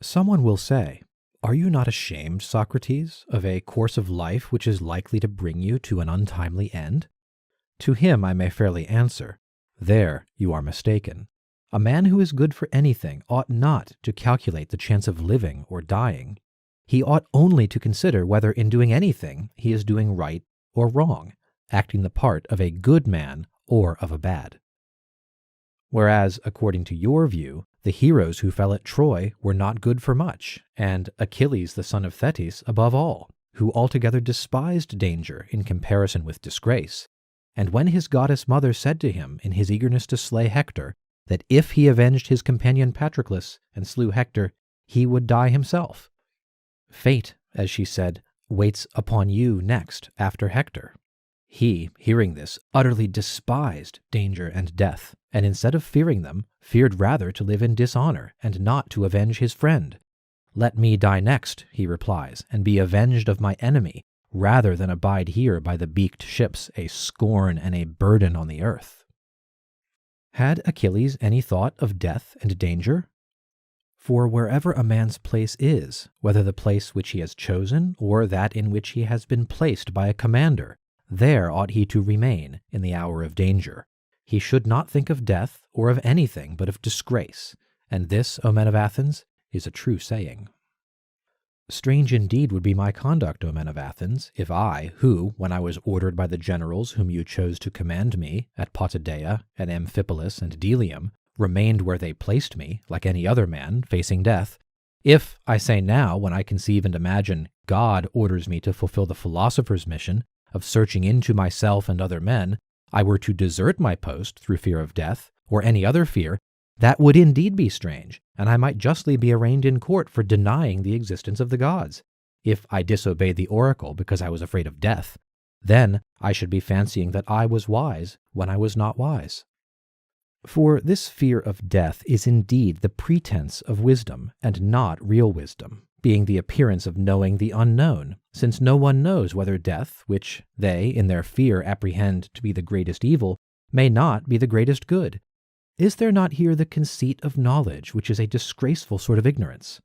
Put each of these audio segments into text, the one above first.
Someone will say, "Are you not ashamed, Socrates, of a course of life which is likely to bring you to an untimely end?" To him I may fairly answer, "There you are mistaken. A man who is good for anything ought not to calculate the chance of living or dying. He ought only to consider whether in doing anything he is doing right or wrong, acting the part of a good man or of a bad." Whereas, according to your view, the heroes who fell at Troy were not good for much, and Achilles the son of Thetis above all, who altogether despised danger in comparison with disgrace. And when his goddess mother said to him in his eagerness to slay Hector, that if he avenged his companion Patroclus and slew Hector, he would die himself. Fate, as she said, waits upon you next after Hector. He, hearing this, utterly despised danger and death, and instead of fearing them, feared rather to live in dishonor and not to avenge his friend. "Let me die next," he replies, "and be avenged of my enemy, rather than abide here by the beaked ships, a scorn and a burden on the earth." Had Achilles any thought of death and danger? For wherever a man's place is, whether the place which he has chosen or that in which he has been placed by a commander, there ought he to remain in the hour of danger. He should not think of death or of anything but of disgrace, and this, O men of Athens, is a true saying. Strange indeed would be my conduct, O men of Athens, if I, who, when I was ordered by the generals whom you chose to command me, at Potidaea, at Amphipolis, and Delium, remained where they placed me, like any other man, facing death, if, I say now, when I conceive and imagine, God orders me to fulfill the philosopher's mission of searching into myself and other men, I were to desert my post through fear of death, or any other fear, that would indeed be strange, and I might justly be arraigned in court for denying the existence of the gods. If I disobeyed the oracle because I was afraid of death, then I should be fancying that I was wise when I was not wise. For this fear of death is indeed the pretense of wisdom, and not real wisdom, being the appearance of knowing the unknown, since no one knows whether death, which they in their fear apprehend to be the greatest evil, may not be the greatest good. Is there not here the conceit of knowledge, which is a disgraceful sort of ignorance?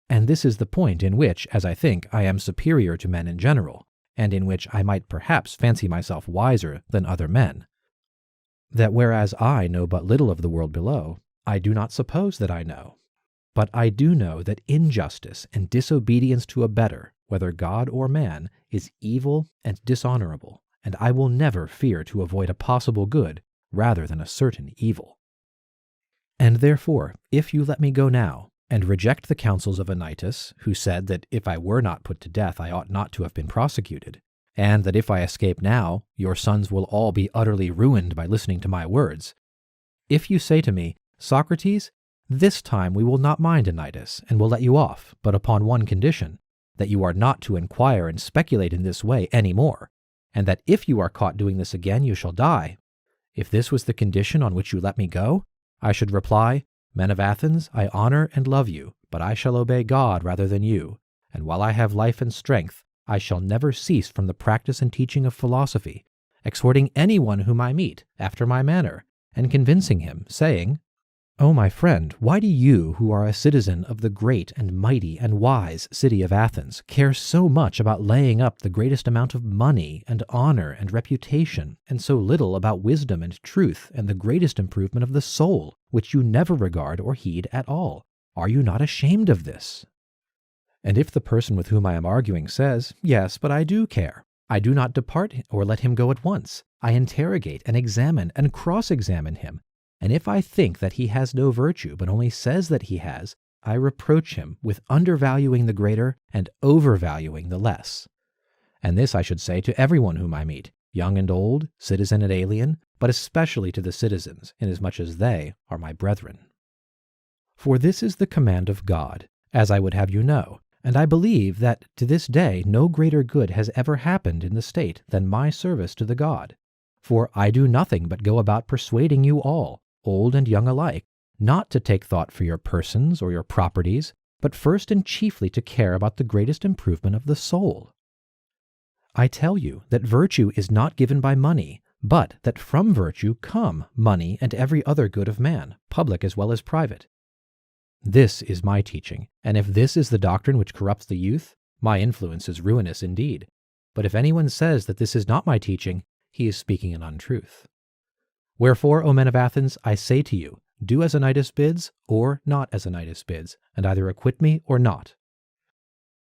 And this is the point in which, as I think, I am superior to men in general, and in which I might perhaps fancy myself wiser than other men. That whereas I know but little of the world below, I do not suppose that I know. But I do know that injustice and disobedience to a better, whether God or man, is evil and dishonorable, and I will never fear to avoid a possible good rather than a certain evil. And therefore, if you let me go now, and reject the counsels of Anytus, who said that if I were not put to death I ought not to have been prosecuted, and that if I escape now, your sons will all be utterly ruined by listening to my words. If you say to me, "Socrates, this time we will not mind Anytus, and will let you off, but upon one condition, that you are not to inquire and speculate in this way any more, and that if you are caught doing this again you shall die," if this was the condition on which you let me go, I should reply, "Men of Athens, I honor and love you, but I shall obey God rather than you, and while I have life and strength, I shall never cease from the practice and teaching of philosophy, exhorting anyone whom I meet after my manner, and convincing him, saying, 'O my friend, why do you, who are a citizen of the great and mighty and wise city of Athens, care so much about laying up the greatest amount of money and honor and reputation, and so little about wisdom and truth and the greatest improvement of the soul, which you never regard or heed at all? Are you not ashamed of this?' And if the person with whom I am arguing says, 'Yes, but I do care,' I do not depart or let him go at once. I interrogate and examine and cross-examine him, and if I think that he has no virtue, but only says that he has, I reproach him with undervaluing the greater and overvaluing the less. And this I should say to everyone whom I meet, young and old, citizen and alien, but especially to the citizens, inasmuch as they are my brethren. For this is the command of God, as I would have you know, and I believe that to this day no greater good has ever happened in the state than my service to the god. For I do nothing but go about persuading you all, old and young alike, not to take thought for your persons or your properties, but first and chiefly to care about the greatest improvement of the soul. I tell you that virtue is not given by money, but that from virtue come money and every other good of man, public as well as private. This is my teaching, and if this is the doctrine which corrupts the youth, my influence is ruinous indeed. But if anyone says that this is not my teaching, he is speaking an untruth. Wherefore, O men of Athens, I say to you, do as Anytus bids, or not as Anytus bids, and either acquit me or not.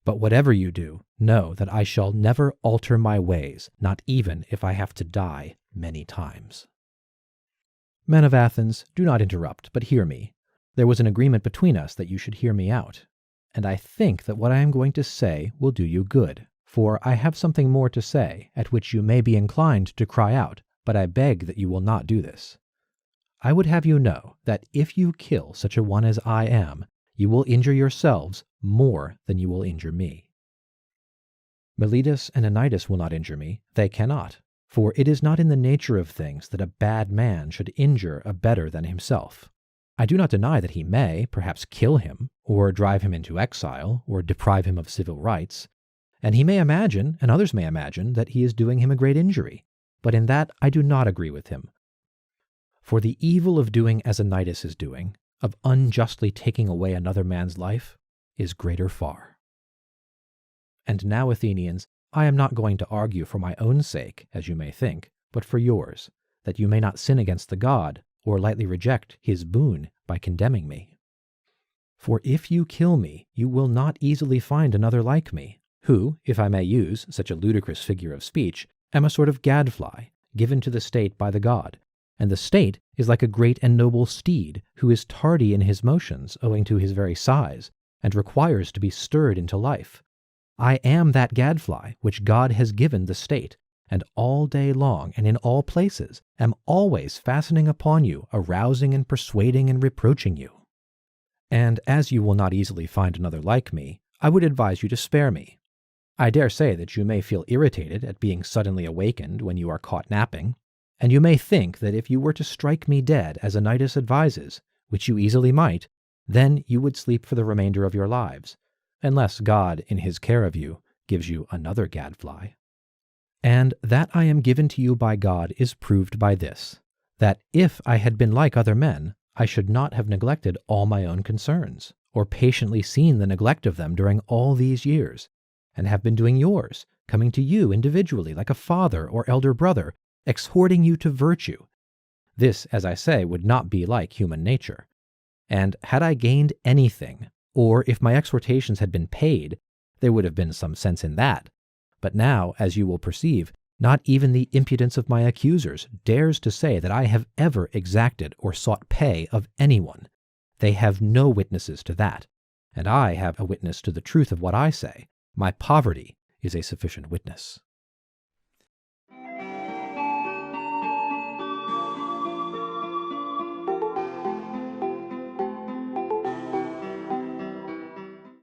But whatever you do, know that I shall never alter my ways, not even if I have to die many times. Men of Athens, do not interrupt, but hear me. There was an agreement between us that you should hear me out, and I think that what I am going to say will do you good, for I have something more to say, at which you may be inclined to cry out, but I beg that you will not do this. I would have you know that if you kill such a one as I am, you will injure yourselves more than you will injure me. Meletus and Anytus will not injure me, they cannot, for it is not in the nature of things that a bad man should injure a better than himself. I do not deny that he may, perhaps, kill him, or drive him into exile, or deprive him of civil rights, and he may imagine, and others may imagine, that he is doing him a great injury, but in that I do not agree with him. For the evil of doing as Anytus is doing, of unjustly taking away another man's life, is greater far. And now, Athenians, I am not going to argue for my own sake, as you may think, but for yours, that you may not sin against the god, or lightly reject his boon by condemning me. For if you kill me, you will not easily find another like me, who, if I may use such a ludicrous figure of speech, am a sort of gadfly, given to the state by the god, and the state is like a great and noble steed, who is tardy in his motions owing to his very size, and requires to be stirred into life. I am that gadfly which God has given the state, and all day long and in all places am always fastening upon you, arousing and persuading and reproaching you. And as you will not easily find another like me, I would advise you to spare me. I dare say that you may feel irritated at being suddenly awakened when you are caught napping, and you may think that if you were to strike me dead as Anytus advises, which you easily might, then you would sleep for the remainder of your lives, unless God, in his care of you, gives you another gadfly. And that I am given to you by God is proved by this, that if I had been like other men, I should not have neglected all my own concerns, or patiently seen the neglect of them during all these years, and have been doing yours, coming to you individually like a father or elder brother, exhorting you to virtue. This, as I say, would not be like human nature. And had I gained anything, or if my exhortations had been paid, there would have been some sense in that. But now, as you will perceive, not even the impudence of my accusers dares to say that I have ever exacted or sought pay of anyone. They have no witnesses to that, and I have a witness to the truth of what I say. My poverty is a sufficient witness.